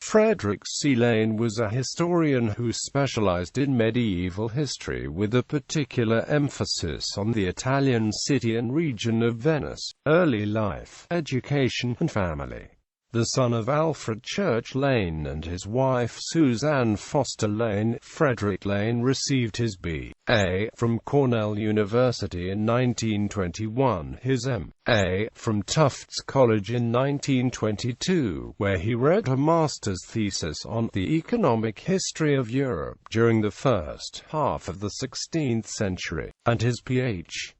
Frederic C.Lane was a historian who specialized in medieval history with a particular emphasis on the Italian city and region of Venice, early life, education, and family. The son of Alfred Church Lane and his wife Suzanne Foster Lane, Frederic Lane received his B.A. from Cornell University in 1921, his M.A. from Tufts College in 1922, where he wrote a master's thesis on the economic history of Europe during the first half of the 16th century, and his Ph.D.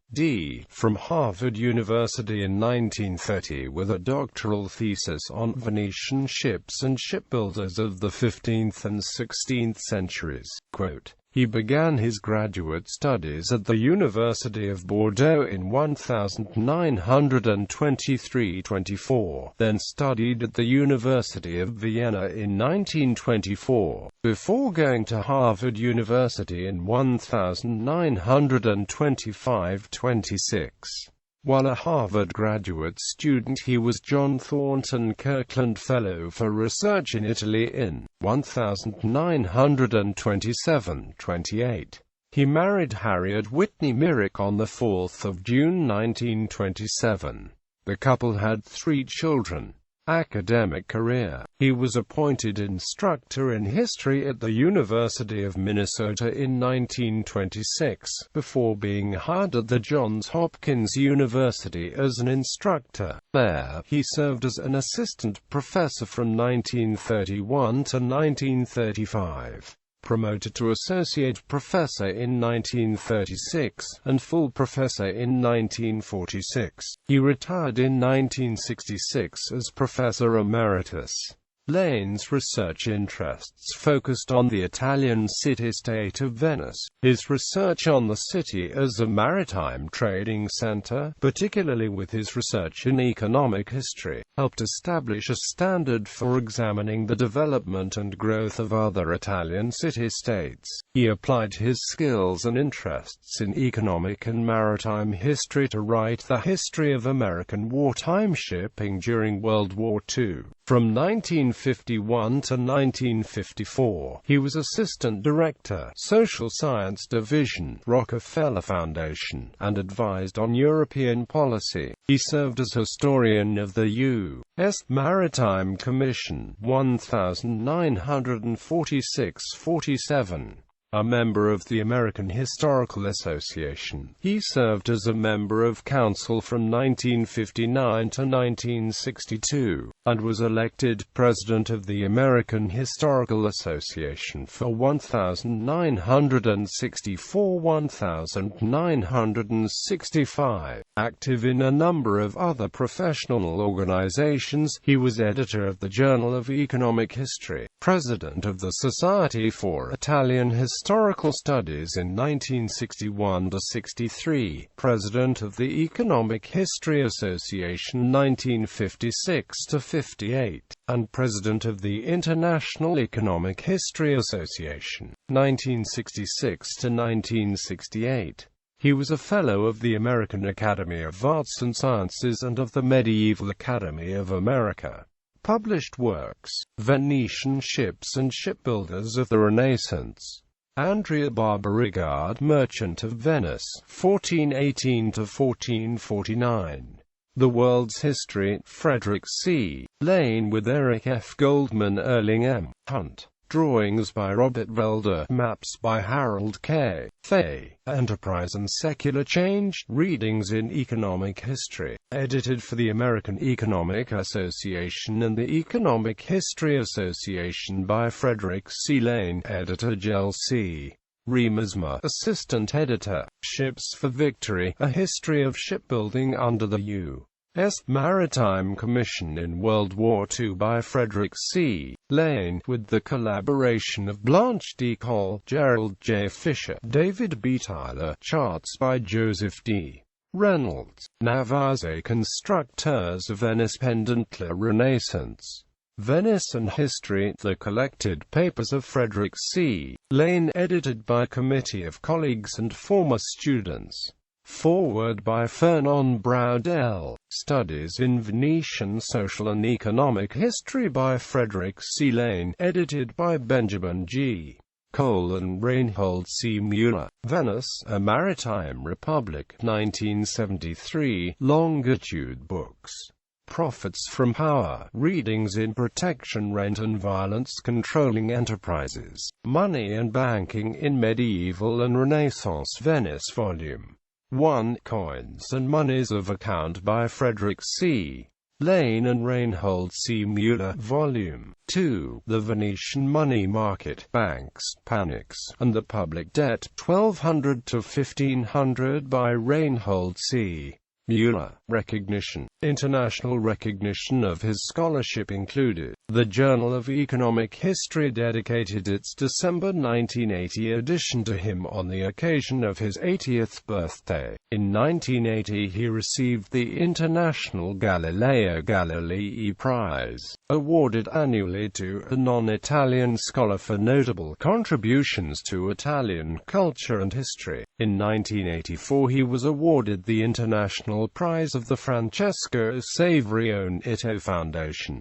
from Harvard University in 1930 with a doctoral thesis on Venetian ships and shipbuilders of the 15th and 16th centuries. Quote, he began his graduate studies at the University of Bordeaux in 1923–24, then studied at the University of Vienna in 1924, before going to Harvard University in 1925–26. While a Harvard graduate student, he was John Thornton Kirkland Fellow for Research in Italy in 1927–28. He married Harriet Whitney Myrick on 4 June 1927. The couple had 3 children. Academic career. He was appointed instructor in history at the University of Minnesota in 1926, before being hired at the Johns Hopkins University as an instructor. There, he served as an assistant professor from 1931 to 1935. Promoted to associate professor in 1936, and full professor in 1946. He retired in 1966 as professor emeritus. Lane's research interests focused on the Italian city-state of Venice. His research on the city as a maritime trading center, particularly with his research in economic history, helped establish a standard for examining the development and growth of other Italian city-states. He applied his skills and interests in economic and maritime history to write the history of American wartime shipping during World War II. From 1951 to 1954, he was Assistant Director, Social Science Division, Rockefeller Foundation, and advised on European policy. He served as historian of the U.S. Maritime Commission, 1946–47. A member of the American Historical Association, he served as a member of council from 1959 to 1962, and was elected president of the American Historical Association for 1964–1965. Active in a number of other professional organizations, he was editor of the Journal of Economic History, president of the Society for Italian Historical Studies in 1961–63, president of the Economic History Association 1956–58, and president of the International Economic History Association, 1966–1968. He was a Fellow of the American Academy of Arts and Sciences and of the Medieval Academy of America. Published works: Venetian Ships and Shipbuilders of the Renaissance. Andrea Barbarigard, Merchant of Venice, 1418–1449. The World's History, Frederic C. Lane with Eric F. Goldman, Erling M. Hunt. Drawings by Robert Relder, maps by Harold K. Fay. Enterprise and Secular Change, Readings in Economic History, edited for the American Economic Association and the Economic History Association by Frederic C. Lane, editor Gel C. Riemersma, assistant editor. Ships for Victory, A History of Shipbuilding under the U.S. Maritime Commission in World War II by Frederic C. Lane, with the collaboration of Blanche D. Cole, Gerald J. Fisher, David B. Tyler. Charts by Joseph D. Reynolds. Navase Constructeurs of Venice Pendant La Renaissance. Venice and History, The Collected Papers of Frederic C. Lane, edited by Committee of Colleagues and Former Students. Foreword by Fernand Braudel. Studies in Venetian Social and Economic History by Frederic C.Lane. Edited by Benjamin G. Cole and Reinhold C. Müller. Venice, A Maritime Republic, 1973. Longitude Books. Profits from Power. Readings in Protection, Rent and Violence Controlling Enterprises. Money and Banking in Medieval and Renaissance Venice, Volume 1. Coins and Monies of Account by Frederic C. Lane and Reinhold C. Müller. Volume 2. The Venetian Money Market, Banks, Panics, and the Public Debt, 1200 to 1500 by Reinhold C. Müller. Recognition. International recognition of his scholarship included. The Journal of Economic History dedicated its December 1980 edition to him on the occasion of his 80th birthday. In 1980 he received the International Galileo Galilei Prize, awarded annually to a non-Italian scholar for notable contributions to Italian culture and history. In 1984 he was awarded the International Prize of the Francesco Savignone Ito Foundation.